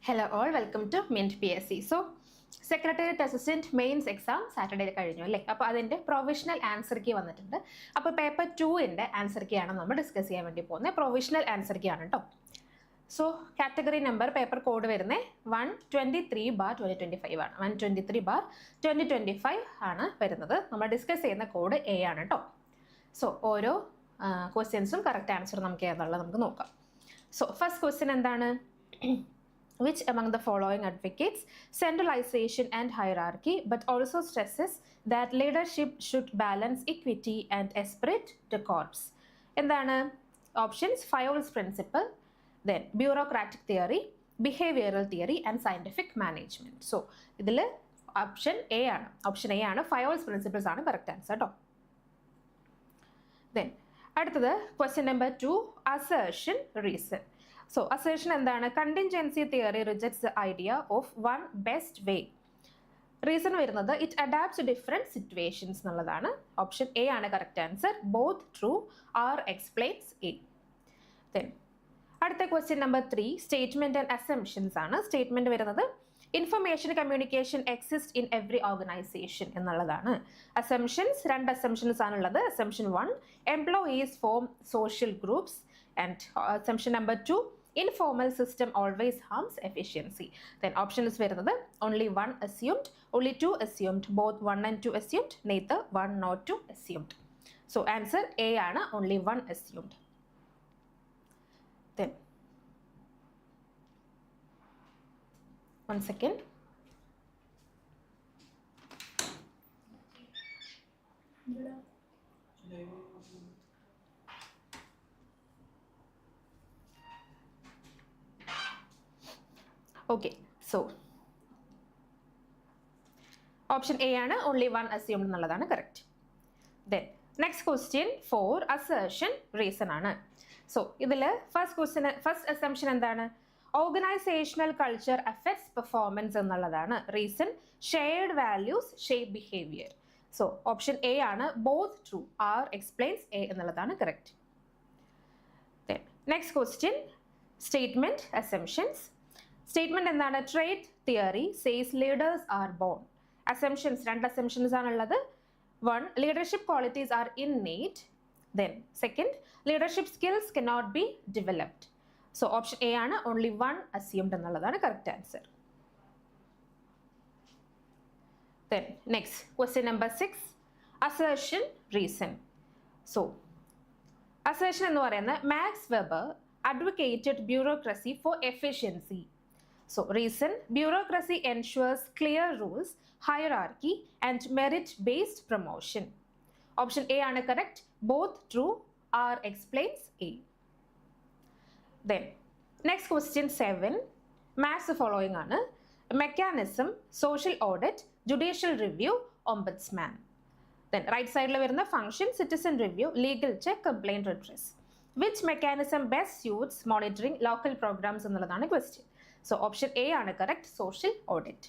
Hello all, welcome to Mint PSC. So, Secretariat Assistant Mains Exam Saturday കഴിഞ്ഞു അല്ലേ? അപ്പോൾ അതിൻ്റെ പ്രൊവിഷണൽ ആൻസർ കീ വന്നിട്ടുണ്ട്. അപ്പോൾ പേപ്പർ 2ൻ്റെ ആൻസർ കീ ആണ് നമ്മൾ ഡിസ്കസ് ചെയ്യാൻ വേണ്ടി പോകുന്നത്. പ്രൊവിഷണൽ ആൻസർ കീ ആണ് കേട്ടോ. So category number paper code വരുന്നത് 123/2025 ആണ്. 123/2025 ആണ് വരുന്നത്. നമ്മൾ ഡിസ്കസ് ചെയ്യുന്ന കോഡ് A ആണ് കേട്ടോ. സോ ഓരോ ക്വസ്റ്റ്യൻസും കറക്റ്റ് ആൻസർ നമുക്ക് ഏതാണുള്ളത് നമുക്ക് നോക്കാം. സോ ഫസ്റ്റ് ക്വസ്റ്റ്യൻ എന്താണ്? Which among the following advocates centralization and hierarchy but also stresses that leadership should balance equity and esprit de corps? എന്താണ് options? Fayol's principle, then bureaucratic theory, behavioral theory and scientific management. So ഇതിൽ option A ആണ്. Fayol's principles ആണ് correct answer കേട്ടോ. Then അടുത്തത് question number 2, assertion reason. So assertion എന്താണ്? Contingency theory rejects the idea of one best way. Reason വരുന്നത് it adapts to different situations എന്നുള്ളതാണ്. Option A ആണ് correct answer. Both true are explains A. Then അടുത്ത question number 3, statement and assumptions ആണ്. Statement വരുന്നത് information communication exist in every organisation എന്നുള്ളതാണ്. Assumptions 2 assumptions ആണുള്ളത്. Assumption 1, employees form social groups, and assumption number 2, informal system always harms efficiency. Then option is വരുന്നത് only 1 assumed, only 2 assumed, both 1 and 2 assumed, neither 1 nor 2 assumed. So answer A ആണ്, only 1 assumed. Then one second. Okay, so option A ആണ്, only 1 assumed എന്നുള്ളതാണ് correct. Then next question 4, assertion reason ആണ്. So ഇതിൽ first assumption എന്താണ്? Organizational culture affects performance എന്നുള്ളതാണ്. Reason shared values shape behavior. So option A ആണ്, both true R explains A എന്നുള്ളതാണ് correct. Then next question, statement assumptions. Statement എന്താണ്? Trait theory says leaders are born. Assumptions 2 assumptions ആണുള്ളത്. 1, leadership qualities are innate. Then second, leadership skills cannot be developed. So option A ആണ്, only 1 assumed എന്നുള്ളതാണ് correct answer. Then next question number 6, assertion reason. So assertion എന്ന് പറയുന്നത് Max Weber advocated bureaucracy for efficiency. So reason, bureaucracy ensures clear rules, hierarchy and merit-based promotion. Option A ആണ് correct. Both true. R explains A. Then next question 7, match the following ആണ്. Mechanism, social audit, judicial review, ombudsman. Then right side വരുന്ന function, citizen review, legal check, complaint redress. Which mechanism best suits monitoring local programs എന്നുള്ളതാണ് question. So option A ആണ് correct, social audit.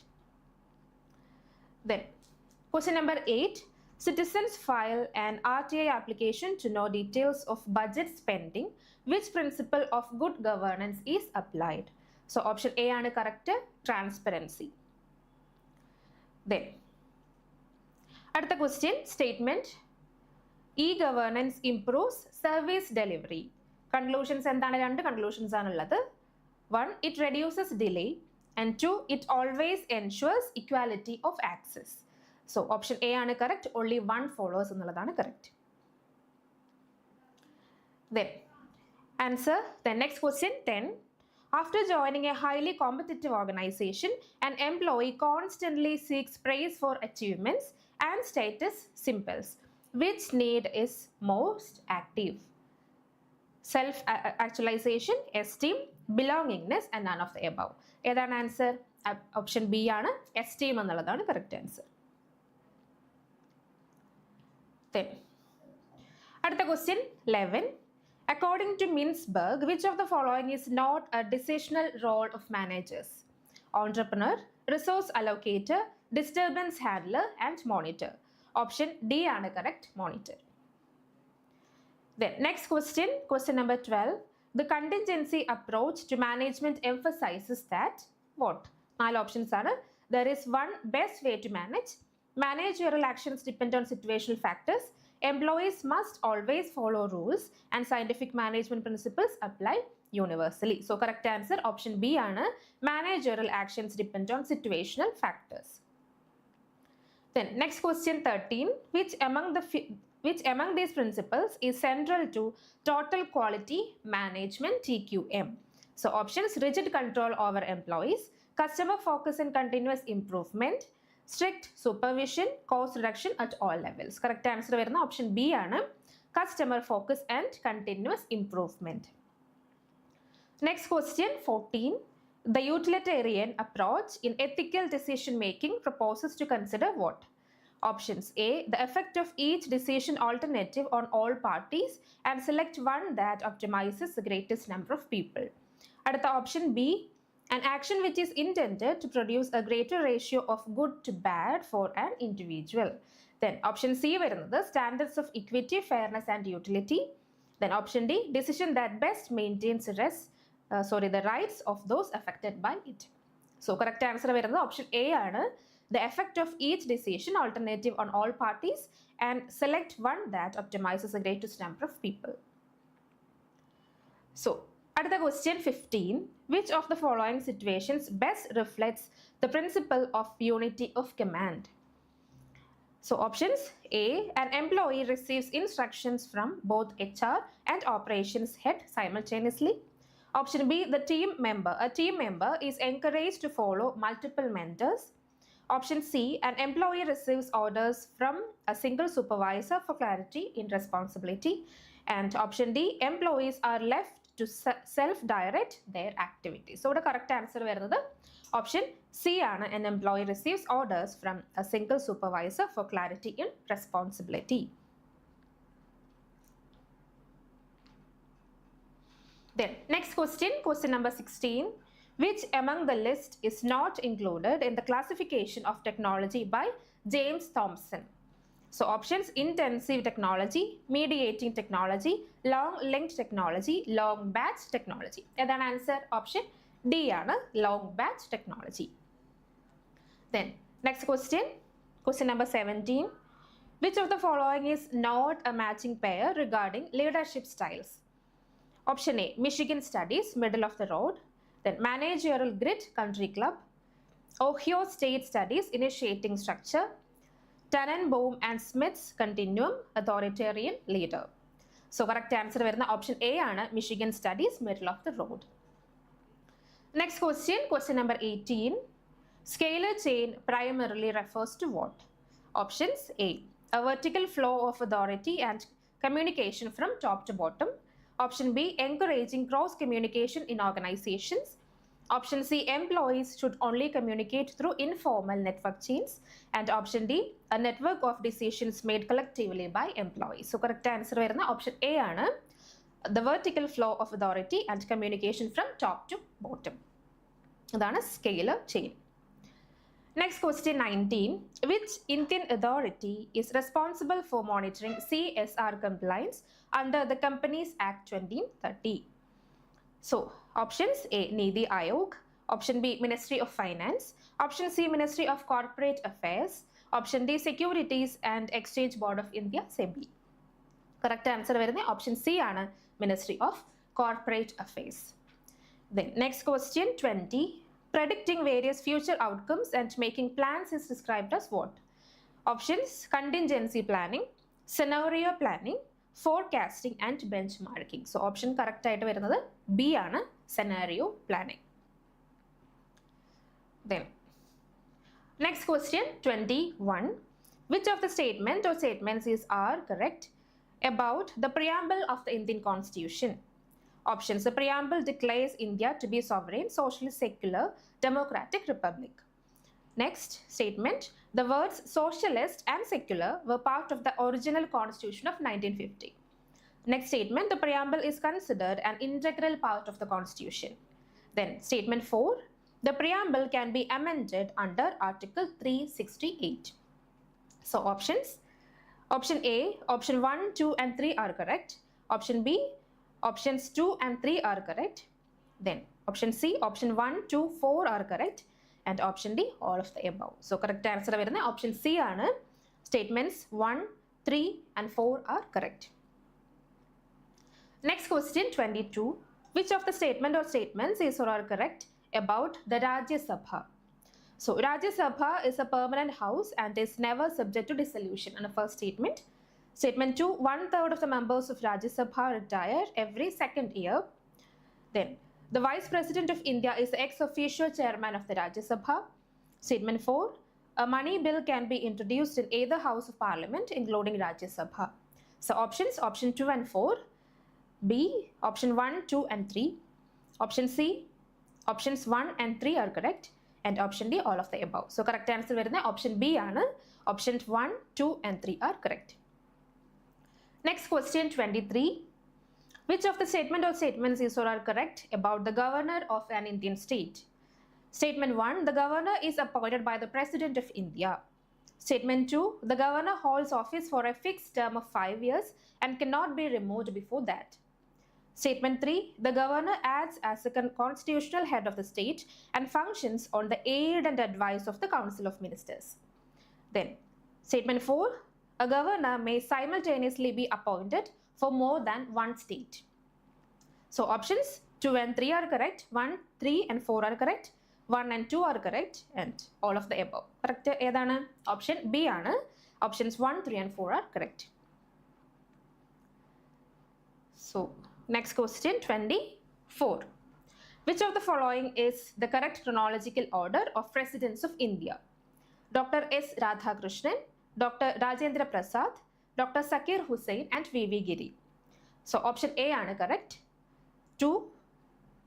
Then question number 8, citizens file an RTI application to know details of budget spending. Which principle of good governance is applied? So option A ആണ് correct, transparency. Then അടുത്ത question, statement e-governance improves service delivery. Conclusions എന്താണ്? 2 conclusions ആണുള്ളത്. 1, it reduces delay, and 2, it always ensures equality of access. So option A ആണ് correct, only 1 follows എന്നുള്ളതാണ് correct. Then answer the next question 10, after joining a highly competitive organization, an employee constantly seeks praise for achievements and status symbols. Which need is most active? Self actualization, esteem, belongingness and none of the above. ഏതാണ് answer? Option B ആണ്, esteem എന്നുള്ളതാണ് correct answer. Then അടുത്ത question 11, according to Mintzberg, which of the following is not a decisional role of managers? Entrepreneur, resource allocator, disturbance handler and monitor. Option D ആണ് correct, monitor. Then next question number 12, The contingency approach to management emphasizes that what? 4 options are. There is one best way to manage. Managerial actions depend on situational factors. Employees must always follow rules and scientific management principles apply universally. So correct answer option B ആണ്. Managerial actions depend on situational factors. Then next question 13. Which among these principles is central to total quality management TQM? So options: rigid control over employees, customer focus and continuous improvement, strict supervision, cost reduction at all levels. Correct answer വരുന്ന option B ആണ്. Customer focus and continuous improvement. Next question 14. The utilitarian approach in ethical decision making proposes to consider what? Options: A, the effect of each decision alternative on all parties and select one that optimizes the greatest number of people. At the option B, an action which is intended to produce a greater ratio of good to bad for an individual. Then option C വരുന്നത് standards of equity, fairness and utility. Then option D, decision that best maintains the rights of those affected by it. So correct answer വരുന്നത് option A ആണ്. The effect of each decision alternative on all parties and select one that optimizes the greatest number of people. So at the question 15, which of the following situations best reflects the principle of unity of command? So options: A, an employee receives instructions from both HR and operations head simultaneously. Option B, a team member is encouraged to follow multiple mentors. Option C, an employee receives orders from a single supervisor for clarity in responsibility. And option D, employees are left to self-direct their activities. So the correct answer വരുന്നത് option C ആണ്. An employee receives orders from a single supervisor for clarity in responsibility. Then next question number 16. Which among the list is not included in the classification of technology by James Thomson? So options: intensive technology, mediating technology, long linked technology, long batch technology. That's answer option D ആണ്, long batch technology. Then next question number 17. Which of the following is not a matching pair regarding leadership styles? Option A, Michigan Studies, middle of the road. Then Managerial Grid, Country Club. Ohio State Studies, Initiating Structure. Tannenbaum and Smith's Continuum, Authoritarian Leader. So correct answer വരുന്ന option A ആണ്, Michigan Studies, middle of the road. Next question number 18. Scalar chain primarily refers to what? Options: A, a vertical flow of authority and communication from top to bottom. Option B, encouraging cross communication in organizations. Option C, employees should only communicate through informal network chains. And option D, a network of decisions made collectively by employees. So correct answer വരുന്ന option A ആണ്, the vertical flow of authority and communication from top to bottom. അതാണ് scalar chain. Next question 19. Which Indian authority is responsible for monitoring CSR compliance under the Companies Act 2013? So options: A, Nidhi Aayog. Option B, Ministry of Finance. Option C, Ministry of Corporate Affairs. Option D, Securities and Exchange Board of India, SEBI. Correct answer വരുന്നത് option C ആണ്, Ministry of Corporate Affairs. Then next question 20. Predicting various future outcomes and making plans is described as what? Options: contingency planning, scenario planning, forecasting and benchmarking. So option correct ആയിട്ട് വരുന്നത് B ആണ്, scenario planning. Then next question 21. Which of the statements are correct about the preamble of the Indian Constitution? Options: the preamble declares India to be a sovereign, socialist, secular, democratic republic. Next statement: the words socialist and secular were part of the original constitution of 1950. Next statement: the preamble is considered an integral part of the constitution. Then statement 4: the preamble can be amended under Article 368. So options: option A, option 1, 2 and 3 are correct. Option B, options 2 and 3 are correct. Then option C, option 1, 2, 4 are correct. And option D, all of the above. So correct answer വരുന്ന option C ആണ്. Statements 1, 3 and 4 are correct. Next question 22. Which of the statement or statements is or are correct about the Rajya Sabha? So Rajya Sabha is a permanent house and is never subject to dissolution. And the first statement. Statement 2, 1/3 of the members of Rajya Sabha retire every second year. Then the Vice President of India is the ex-officio chairman of the Rajya Sabha. Statement 4, a money bill can be introduced in either house of parliament including Rajya Sabha. So options, option 2 and 4. B, option 1, 2 and 3. Option C, options 1 and 3 are correct. And option D, all of the above. So correct answer വരുന്ന option B ആണ്. Options 1, 2 and 3 are correct. Next question 23. Which of the statement or statements is or are correct about the governor of an Indian state? Statement 1, the governor is appointed by the President of India. Statement 2, the governor holds office for a fixed term of 5 years and cannot be removed before that. Statement 3, the governor acts as a constitutional head of the state and functions on the aid and advice of the Council of Ministers. Then, statement 4, a governor may simultaneously be appointed for more than one state. So options 2 and 3 are correct, 1, 3 and 4 are correct, 1 and 2 are correct, and all of the above. Correct ഏതാണ്? Option B ആണ്. Options 1, 3 and 4 are correct. So next question 24. Which of the following is the correct chronological order of presidents of India? Dr. S. Radhakrishnan, Dr. Rajendra Prasad, Dr. Zakir Hussain and V.V. Giri. So option A ആണ് correct. 2,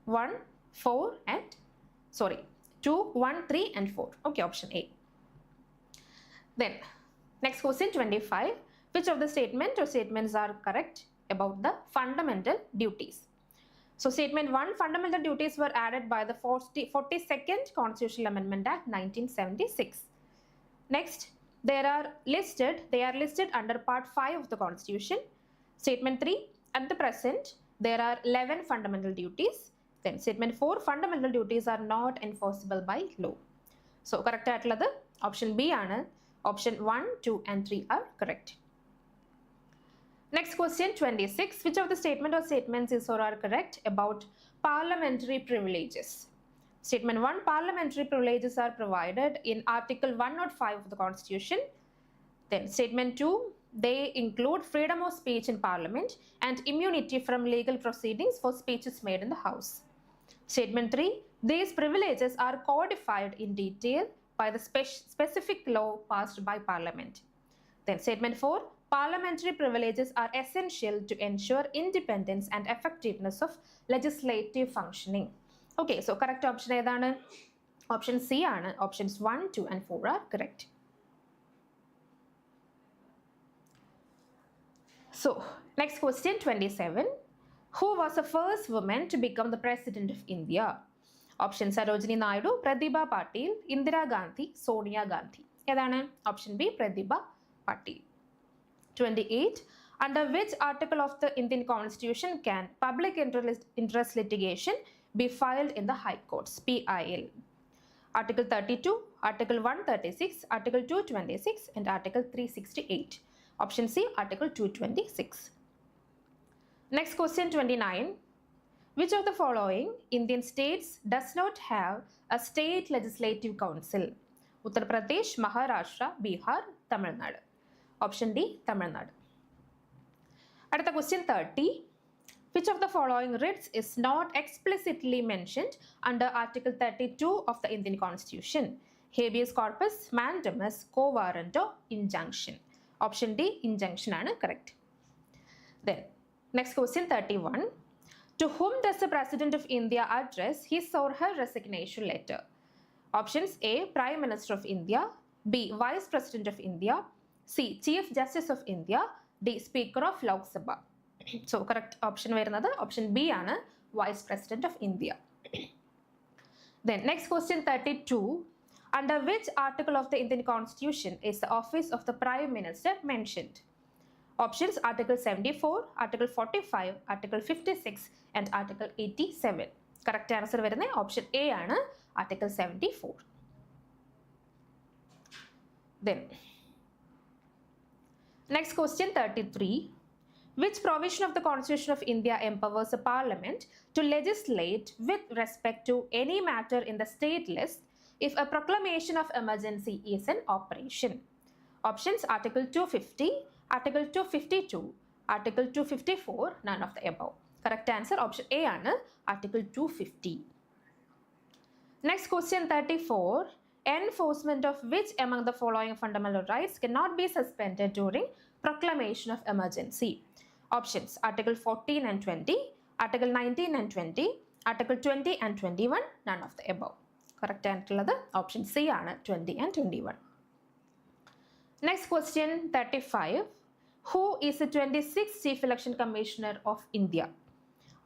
1, 4 and 2, 1, 3 and 4. Okay, option A. Then next question 25. Which of the statement or statements are correct about the fundamental duties? So statement 1, fundamental duties were added by the 42nd Constitutional Amendment Act 1976. Next, they are listed under part 5 of the Constitution. Statement 3, at the present there are 11 fundamental duties. Then statement 4, fundamental duties are not enforceable by law. So correct ആയിട്ടുള്ളത് option B ആണ്. Option 1, 2 and 3 are correct. Next question 26. Which of the statement or statements is or are correct about parliamentary privileges? Statement 1, parliamentary privileges are provided in Article 105 of the Constitution. Then statement 2, they include freedom of speech in Parliament and immunity from legal proceedings for speeches made in the House. Statement 3, these privileges are codified in detail by the specific law passed by Parliament. Then statement 4, parliamentary privileges are essential to ensure independence and effectiveness of legislative functioning. Okay, so correct option ഏതാണ്? Option C ആണ്. Options 1, 2 and 4 are correct. So next question 27. Who was the first woman to become the President of India? Option Sarojini Naidu, Pratibha Patil, Indira Gandhi, Sonia Gandhi. ഏതാണ്? Option B, Pratibha Patil. 28. Under which article of the Indian Constitution can public interest litigation be filed in the High Courts? PIL. Article 32, Article 136, Article 226 and Article 368. Option C, Article 226. Next question 29. Which of the following Indian states does not have a state legislative council? Uttar Pradesh, Maharashtra, Bihar, Tamil Nadu. Option D, Tamil Nadu. At the question 30. Which of the following writs is not explicitly mentioned under Article 32 of the Indian Constitution? Habeas corpus, mandamus, quo warranto, injunction. Option D, injunction ആണ് correct. Then next question 31. To whom does the President of India address his or her resignation letter? Options A, Prime Minister of India, B, Vice President of India, C, Chief Justice of India, D, Speaker of Lok Sabha. So correct option വരുന്നത് option B ആണ്, Vice President of India. Then next question 32. Under which article of the Indian Constitution is the office of the Prime Minister mentioned? Options Article 74, Article 45, Article 56 and Article 87. Correct answer വരുന്നത് option A ആണ്, article 74. Then next question 33. Which provision of the Constitution of India empowers the Parliament to legislate with respect to any matter in the state list if a proclamation of emergency is in operation? Options: Article 250, Article 252, Article 254, none of the above. Correct answer option A ആണ്, Article 250. Next question 34. Enforcement of which among the following fundamental rights cannot be suspended during proclamation of emergency? Options: Article 14 and 20, Article 19 and 20, Article 20 and 21, none of the above. Correct answer is option C ആണ്, 20 and 21. Next question 35. Who is the 26th Chief Election Commissioner of India?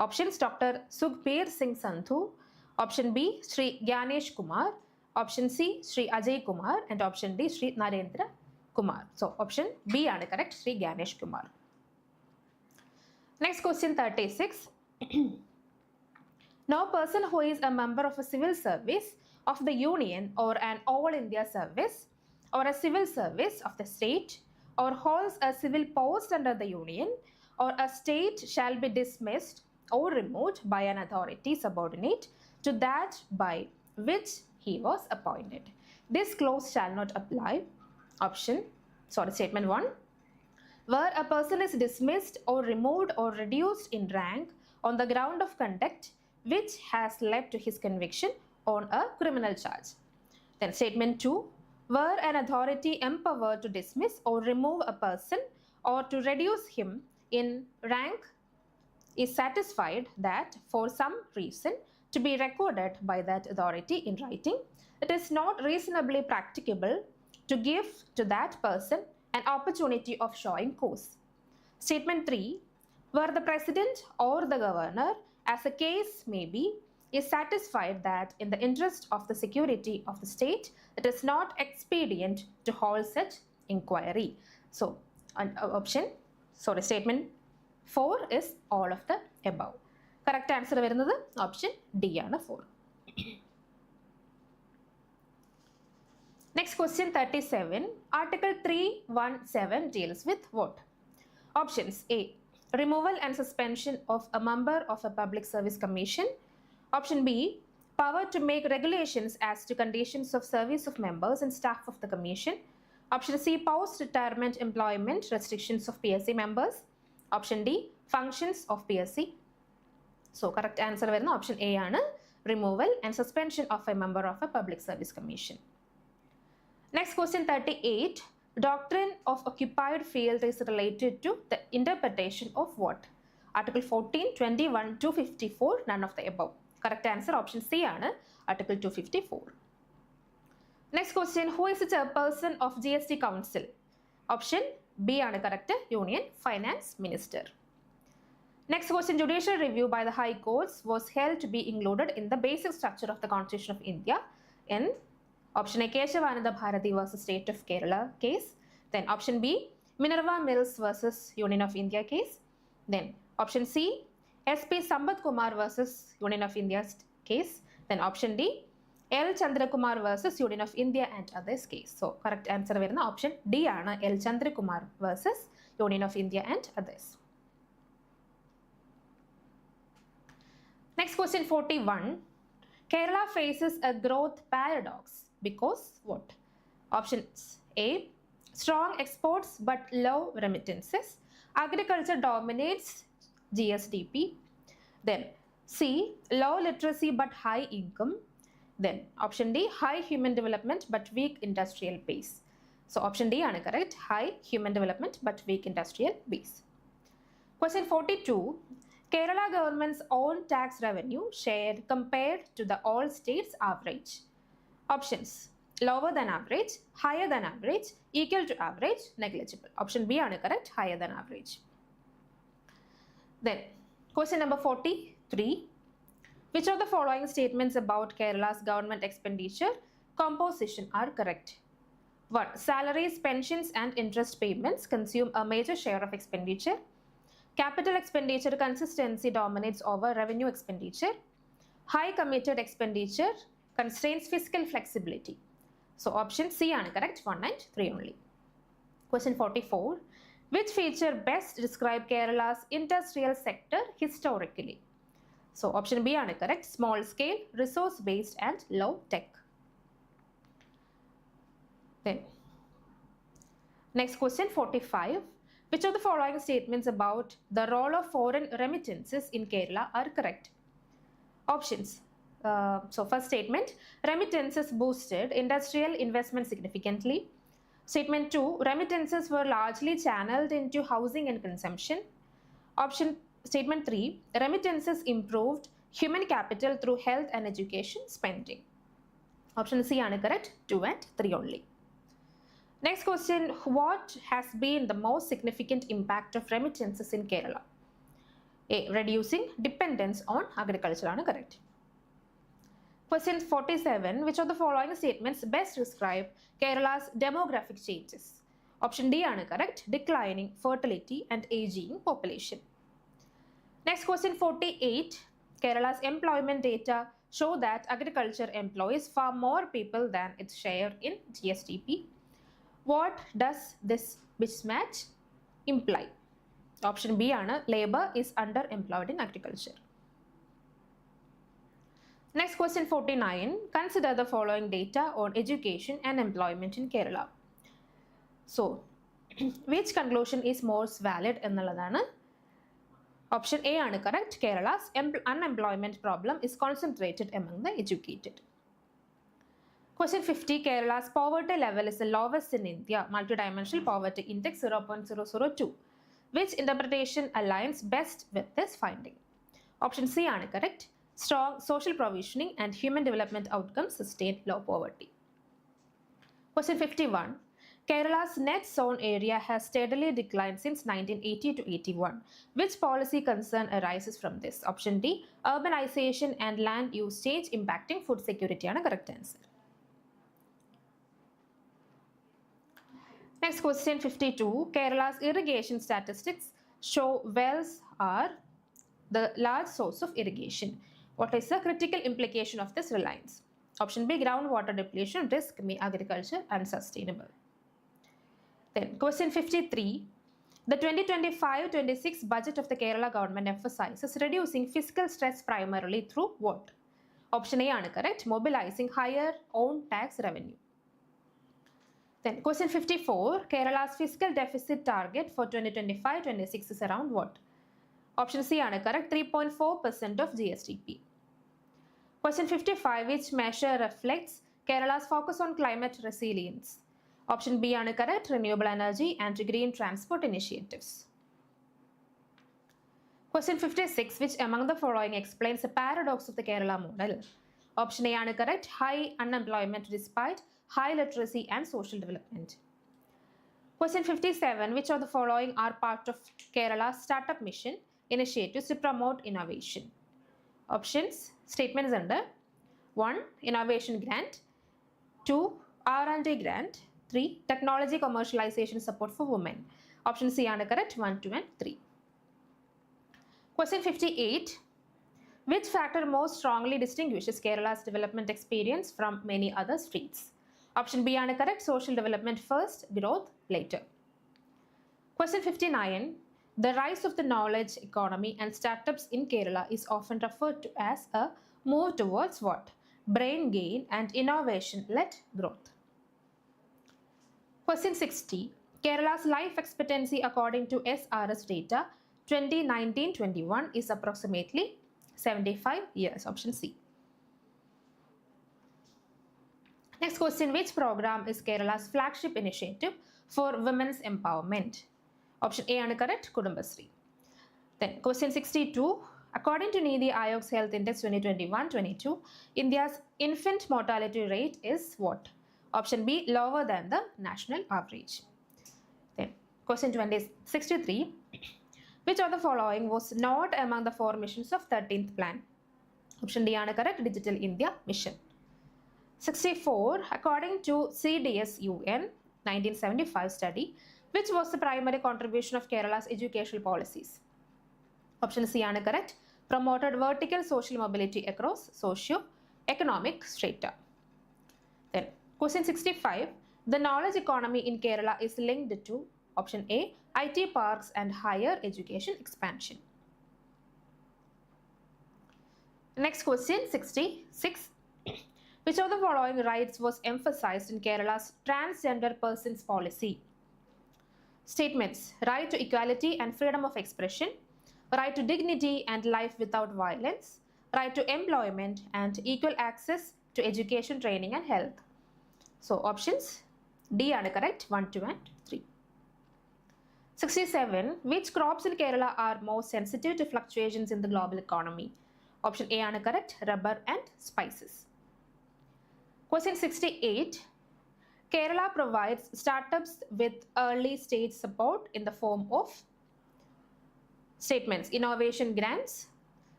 Options: Dr. Sukhbir Singh Sandhu, option B Sri Gyanesh Kumar, option C Sri Ajay Kumar, and option D Sri Narendra Kumar. So option B ആണ് correct, Sri Gyanesh Kumar. Next question 36. No person who is a member of a civil service of the Union or an all India service or a civil service of the state or holds a civil post under the Union or a state shall be dismissed or removed by an authority subordinate to that by which he was appointed. This clause shall not apply. Statement 1. Where a person is dismissed or removed or reduced in rank on the ground of conduct which has led to his conviction on a criminal charge. Then statement 2. Where an authority empowered to dismiss or remove a person or to reduce him in rank is satisfied that for some reason to be recorded by that authority in writing, it is not reasonably practicable to give to that person an opportunity of showing cause. Statement 3. Where the president or the governor, as the case may be, is satisfied that in the interest of the security of the state, it is not expedient to hold such inquiry. So, statement 4 is all of the above. Correct answer വരുന്നത് option D ആണ്, 4. Next question 37. Article 317 deals with what? Options: A. Removal and suspension of a member of a public service commission. Option B. Power to make regulations as to conditions of service of members and staff of the commission. Option C. Post-retirement employment restrictions of PSC members. Option D. Functions of PSC. So correct answer വരുന്ന option A ആണ്, removal and suspension of a member of a public service commission. Next question 38. Doctrine of occupied field is related to the interpretation of what? Article 14, 21, 254, none of the above. Correct answer option C ആണ്, Article 254. Next question. Who is the chairperson of GST Council? Option B ആണ് correct, Union Finance Minister. Next question. Judicial review by the High Courts was held to be included in the basic structure of the Constitution of India in option A. Keshavananda Bharati versus State of Kerala case. Then option B. Minerva Mills versus Union of India case. Then option C. SP Sambat Kumar versus Union of India case. Then option D. L. Chandrakumar versus Union of India and others case. So correct answer വരുന്ന option D ആണ്, L. Chandrakumar versus Union of India and others. Next question 41. Kerala faces a growth paradox because what? Options: A. Strong exports but low remittances. Agriculture dominates GSDP. Then C. Low literacy but high income. Then option D. High human development but weak industrial base. So option D ആണ് correct, high human development but weak industrial base. Question 42. Kerala government's own tax revenue share compared to the all states average. Options: lower than average, higher than average, equal to average, negligible. Option B ആണ് correct, higher than average. Then question number 43. Which of the following statements about Kerala's government expenditure composition are correct? 1. Salaries, pensions and interest payments consume a major share of expenditure. Capital expenditure consistency dominates over revenue expenditure. High committed expenditure constrains fiscal flexibility. So option C is correct, 1 and 3 only. Question 44. Which feature best describe Kerala's industrial sector historically? So option B is correct, small scale, resource based and low tech. Then next question 45. Which of the following statements about the role of foreign remittances in Kerala are correct? Options. So first statement, remittances boosted industrial investment significantly. Statement 2, remittances were largely channeled into housing and consumption. Statement 3, remittances improved human capital through health and education spending. Option C is correct, 2 and 3 only. Next question, what has been the most significant impact of remittances in Kerala? A, reducing dependence on agriculture is correct. Question 47, which of the following statements best describe Kerala's demographic changes? Option D is correct, declining fertility and aging population. Next question 48, Kerala's employment data show that agriculture employs far more people than its share in GSDP. What does this mismatch imply? Option B is labor is underemployed in agriculture. Next question 49. Consider the following data on education and employment in Kerala. So, which conclusion is most valid? Option A is correct. Kerala's unemployment problem is concentrated among the educated. Question 50. Kerala's poverty level is the lowest in India. Multidimensional poverty index 0.002. Which interpretation aligns best with this finding? Option C is correct. Strong social provisioning and human development outcomes sustain low poverty. Question 51. Kerala's net zone area has steadily declined since 1980 to 81. Which policy concern arises from this? Option D. Urbanization and land use change impacting food security is the correct answer. Next question 52. Kerala's irrigation statistics show wells are the large source of irrigation. What is the critical implication of this reliance? Option B, groundwater depletion risk make agriculture unsustainable. Then question 53. The 2025-26 budget of the Kerala government emphasizes reducing fiscal stress primarily through what? Option A is correct, mobilizing higher own tax revenue. Then question 54. Kerala's fiscal deficit target for 2025-26 is around what? Option C is correct, 3.4% of GSDP. Question 55. Which measure reflects Kerala's focus on climate resilience? Option B is correct, renewable energy and green transport initiatives. Question 56. Which among the following explains the paradox of the Kerala model? Option A is correct, high unemployment despite high literacy and social development. Question 57. Which of the following are part of Kerala's startup mission initiatives to promote innovation? Options, statements under 1. Innovation grant, 2. R&D grant, 3. Technology commercialization support for women. Option C is correct, 1, 2 and 3. Question 58. Which factor most strongly distinguishes Kerala's development experience from many other states? Option B is correct, social development first, growth later. Question 59. The rise of the knowledge economy and startups in Kerala is often referred to as a move towards what? Brain gain and innovation-led growth. Question 60. Kerala's life expectancy according to SRS data 2019-21 is approximately 75 years. Option C. Next question. Which program is Kerala's flagship initiative for women's empowerment? Option A is correct, Kudumbashree. Then question 62. According to Niti Aayog's Health Index 2021-22, India's infant mortality rate is what? Option B, lower than the national average. Then question 63. Which of the following was not among the 4 missions of 13th plan? Option D is correct, Digital India mission. 64. According to CDS UN 1975 study, which was the primary contribution of Kerala's educational policies? Option C is correct, promoted vertical social mobility across socio-economic strata. Then, question 65. The knowledge economy in Kerala is linked to option A, IT parks and higher education expansion. Next question 66. Which of the following rights was emphasized in Kerala's transgender persons policy? Statements: right to equality and freedom of expression, right to dignity and life without violence, right to employment and equal access to education, training and health. So options D are correct, 1, 2 and 3. 67. Which crops in Kerala are more sensitive to fluctuations in the global economy? Option A are correct, rubber and spices. Question 68. Kerala provides startups with early stage support in the form of statements: innovation grants,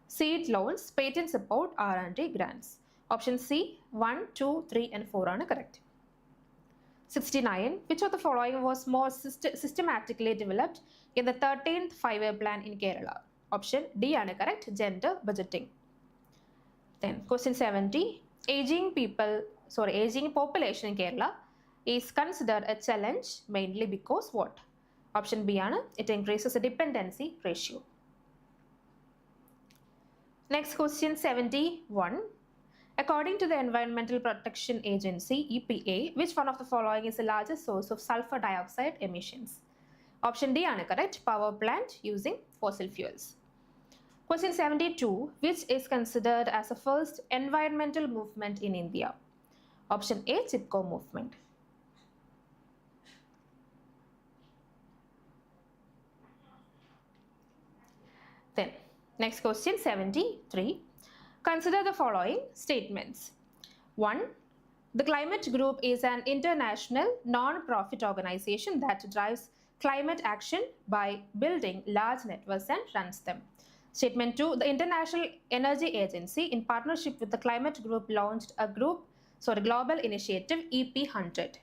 seed loans, patent support, R&D grants. Option C, 1, 2, 3 and 4 are correct. 69. Which of the following was more systematically developed in the 13th 5-year plan in Kerala? Option D are correct, gender budgeting. Then question 70. Aging population in Kerala is considered a challenge mainly because what? Option B ആണ്, it increases the dependency ratio. Next question 71. According to the Environmental Protection Agency EPA, which one of the following is the largest source of sulfur dioxide emissions? Option D ആണ് correct, power plant using fossil fuels. Question 72. Which is considered as the first environmental movement in India? Option A, Chipko movement. Then next question 73. Consider the following statements. 1. The Climate Group is an international non-profit organization that drives climate action by building large networks and runs them. Statement 2. The International Energy Agency in partnership with the Climate Group launched a global initiative EP100.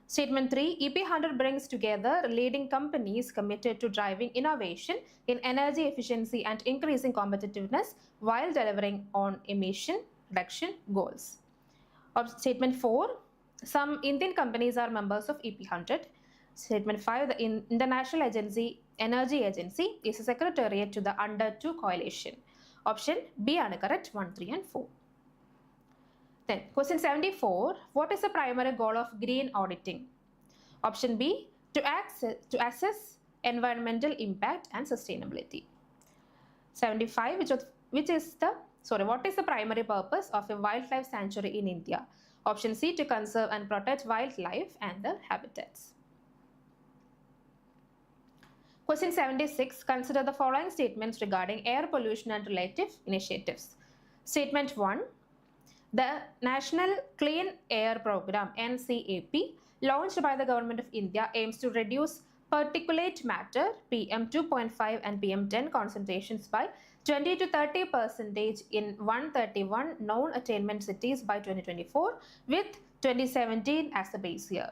Statement 3. EP100 brings together leading companies committed to driving innovation in energy efficiency and increasing competitiveness while delivering on emission reduction goals. Statement 4. Some Indian companies are members of EP100. Statement 5. The International Energy Agency is a secretariat to the Under 2 coalition. Option B are correct, 1, 3 and 4. Then question 74. What is the primary goal of green auditing? Option B, to assess environmental impact and sustainability. 75. What is the primary purpose of a wildlife sanctuary in India? Option C, to conserve and protect wildlife and their habitats. Question 76. Consider the following statements regarding air pollution and related initiatives. Statement 1. The National Clean Air Program NCAP, launched by the Government of India, aims to reduce particulate matter PM 2.5 and PM 10 concentrations by 20 to 30% in 131 known attainment cities by 2024, with 2017 as the base year.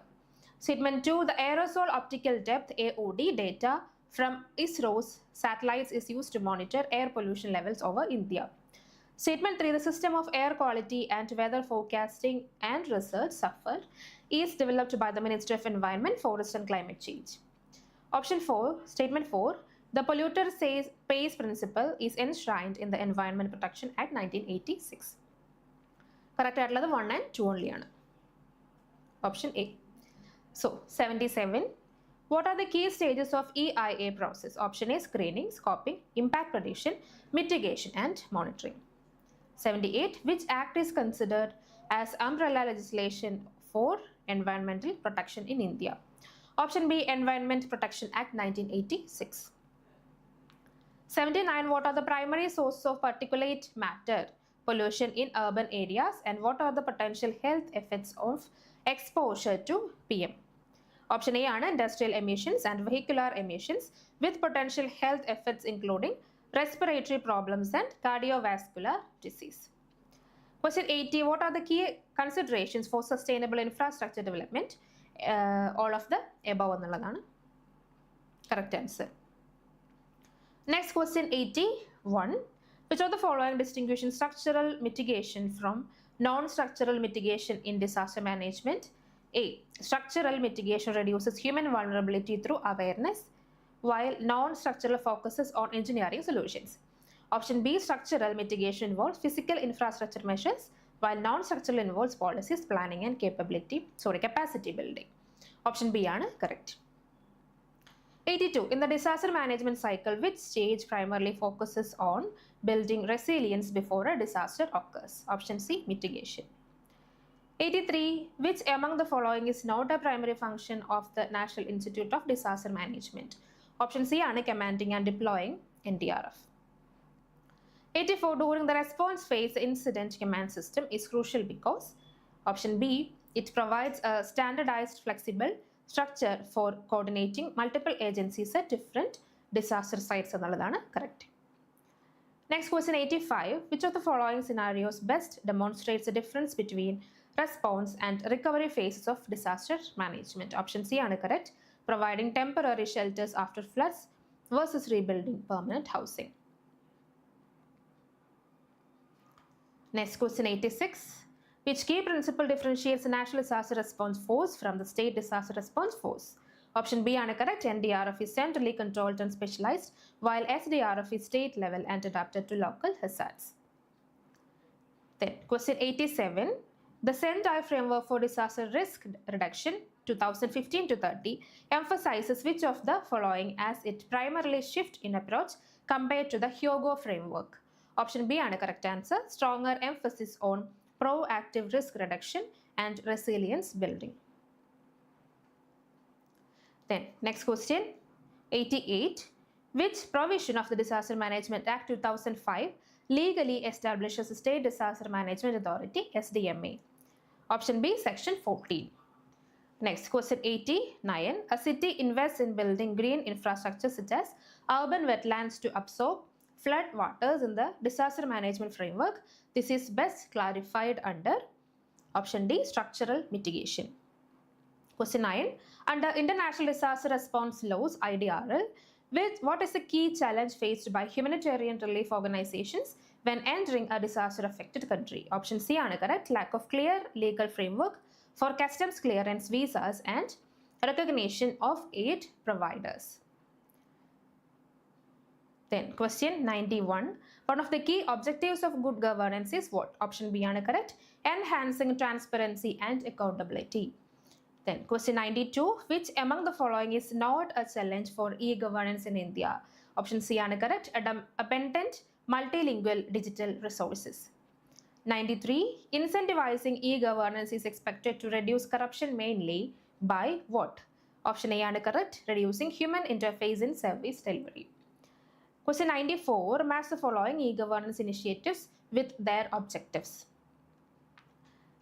Statement 2. The aerosol optical depth AOD data from ISRO's satellites is used to monitor air pollution levels over India. Statement 3. The system of air quality and weather forecasting and research suffered is developed by the Ministry of Environment, Forest and Climate Change. Option 4. Statement 4. The polluter pays principle is enshrined in the Environment Protection Act 1986. Correct ആയിട്ടുള്ളത് 1 and 2 only ആണ്. Option A. So 77. What are the key stages of EIA process? Option A, screening, scoping, impact prediction, mitigation and monitoring. 78. Which act is considered as umbrella legislation for environmental protection in India? Option B, Environment Protection Act 1986. 79. What are the primary sources of particulate matter pollution in urban areas, and what are the potential health effects of exposure to PM? Option A are industrial emissions and vehicular emissions with potential health effects including respiratory problems and cardiovascular disease. Question 80. What are the key considerations for sustainable infrastructure development? All of the above എന്നുള്ളതാണ് correct answer. Next question 81. Which of the following distinguishes structural mitigation from non-structural mitigation in disaster management? A. Structural mitigation reduces human vulnerability through awareness, while non-structural focuses on engineering solutions. Option B. Structural mitigation involves physical infrastructure measures, while non-structural involves policies, planning and capacity building. Option B ആണ് correct. 82. In the disaster management cycle, which stage primarily focuses on building resilience before a disaster occurs? Option C. Mitigation. 83. Which among the following is not a primary function of the National Institute of Disaster Management? Option C ആണ് commanding and deploying NDRF. 84. During the response phase, the incident command system is crucial because option B, it provides a standardized, flexible structure for coordinating multiple agencies at different disaster sites. Correct. Next question 85. Which of the following scenarios best demonstrates the difference between response and recovery phases of disaster management? Option C ആണ് correct. Providing temporary shelters after floods versus rebuilding permanent housing. Next question 86. Which key principle differentiates the National Disaster Response Force from the State Disaster Response Force? Option B ആണ് correct. NDRF is centrally controlled and specialized, while SDRF is state level and adapted to local hazards. Then question 87. The Sendai Framework for Disaster Risk Reduction 2015 to 30 emphasizes which of the following as it primarily shift in approach compared to the Hyogo Framework? Option B ആണ് correct answer. Stronger emphasis on proactive risk reduction and resilience building. Then next question 88. Which provision of the Disaster Management Act 2005 legally establishes the State Disaster Management Authority SDMA? Option B, section 14. Next question 89. A city invests in building green infrastructure such as urban wetlands to absorb flood waters in the disaster management framework. This is best clarified under option D, structural mitigation. Question 9. Under International Disaster Response Laws IDRL, what is the key challenge faced by humanitarian relief organizations when entering a disaster affected country? Option C ആണ് correct. Lack of clear legal framework for customs clearance, visas and recognition of aid providers. Then question 91. One of the key objectives of good governance is what? Option B ആണ് correct. Enhancing transparency and accountability. Then question 92. Which among the following is not a challenge for e-governance in India? Option C ആണ് correct. Abundant multilingual digital resources. 93. Incentivizing e-governance is expected to reduce corruption mainly by what? Option A ആണ് correct. Reducing human interface in service delivery. Question 94. Match the following e-governance initiatives with their objectives.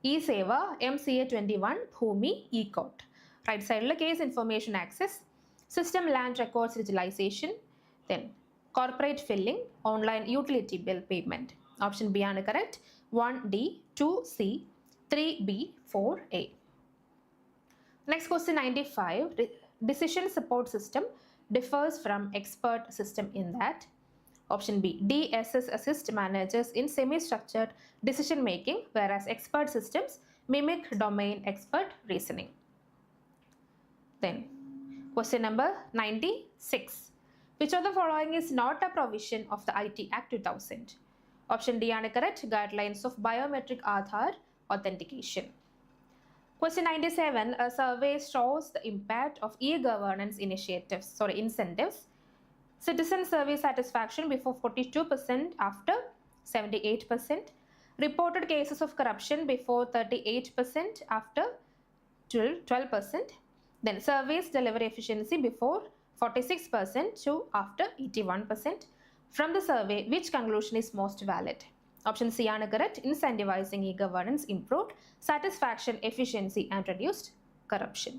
E-Seva, MCA 21, Bhumi, E-Court. Right side case information access, system land records digitalization, then corporate filling, online utility bill payment. Option B ആണ് correct. 1D, 2C, 3B, 4A. Next question 95. Decision support system differs from expert system in that. Option B, DSS assist managers in semi-structured decision making, whereas expert systems mimic domain expert reasoning. Then question number 96. Which of the following is not a provision of the IT Act 2000? Option D ആണ് correct. Guidelines of biometric Aadhaar authentication. Question 97. A survey shows the impact of e-governance incentives. Citizen survey satisfaction before 42%, after 78%. Reported cases of corruption before 38%, after 12%. Then surveys delivery efficiency before 46% to after 81%. From the survey, which conclusion is most valid? Option C ആണ് correct. Incentivizing e-governance improved satisfaction, efficiency and reduced corruption.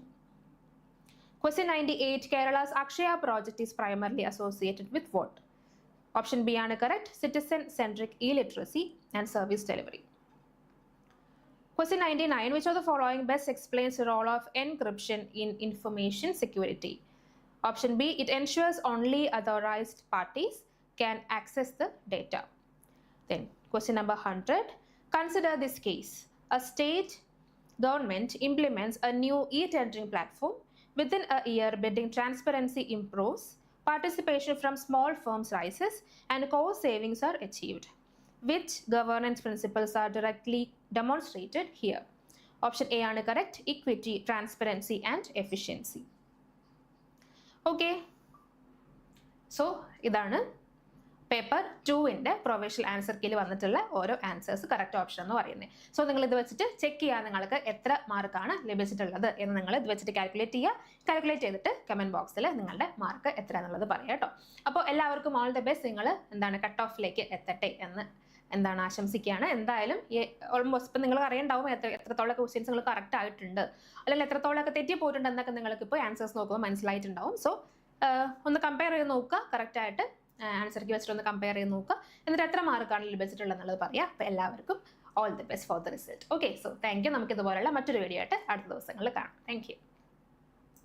Question 98. Kerala's Akshaya project is primarily associated with what? Option B ആണ് correct. Citizen-centric e-literacy and service delivery. Question 99. Which of the following best explains the role of encryption in information security? Option B. It ensures only authorized parties can access the data. Then question number 100. Consider this case. A state government implements a new e-tendering platform. Within a year, bidding transparency improves, participation from small firms rises, and cost savings are achieved. Which governance principles are directly demonstrated here? Option A ആണ് correct. Equity, transparency, and efficiency. Okay. So, ഇതാണ് paper 2-ൻ്റെ provisional answer കീയിൽ വന്നിട്ടുള്ള ഓരോ answers correct option എന്ന് പറയുന്നത്. So നിങ്ങൾ ഇത് വെച്ചിട്ട് check ചെയ്യുക നിങ്ങൾക്ക് എത്ര മാർക്കാണ് ലഭിച്ചിട്ടുള്ളത് എന്ന് നിങ്ങൾ ഇത് വെച്ചിട്ട് കാൽക്കുലേറ്റ് ചെയ്യുക. കാൽക്കുലേറ്റ് ചെയ്തിട്ട് കമൻറ്റ് ബോക്സിൽ നിങ്ങളുടെ മാർക്ക് എത്ര എന്നുള്ളത് പറയാം കേട്ടോ. അപ്പോൾ എല്ലാവർക്കും ഓൾ ദി ബെസ്റ്റ്. നിങ്ങൾ കട്ട് ഓഫിലേക്ക് എത്തട്ടെ എന്ന് ആശംസിക്കുകയാണ്. എന്തായാലും ഓൾമോസ്റ്റ് ഇപ്പം നിങ്ങൾ അറിയണ്ടാവും എത്രത്തോളം ക്വസ്റ്റ്യൻസ് നിങ്ങൾ കറക്റ്റ് ആയിട്ടുണ്ട്, അല്ലെങ്കിൽ എത്രത്തോളമൊക്കെ തെറ്റി പോയിട്ടുണ്ട് എന്നൊക്കെ നിങ്ങൾക്ക് ഇപ്പോൾ ആൻസേഴ്സ് നോക്കുമ്പോൾ മനസ്സിലായിട്ടുണ്ടാവും. സോ ഒന്ന് കമ്പയർ ചെയ്ത് നോക്കുക, കറക്റ്റായിട്ട് ആൻസർ കീ വെച്ചിട്ട് ഒന്ന് കമ്പയർ ചെയ്ത് നോക്കുക. എന്നിട്ട് എത്ര മാർക്കാണ് ലഭിച്ചിട്ടുള്ളത് എന്നുള്ളത് പറയാം. അപ്പോൾ എല്ലാവർക്കും all the best for the result. Okay, so thank you. നമുക്ക് ഇതുപോലുള്ള മറ്റൊരു വീഡിയോ ആയിട്ട് അടുത്ത ദിവസങ്ങളിൽ കാണാം. Thank you.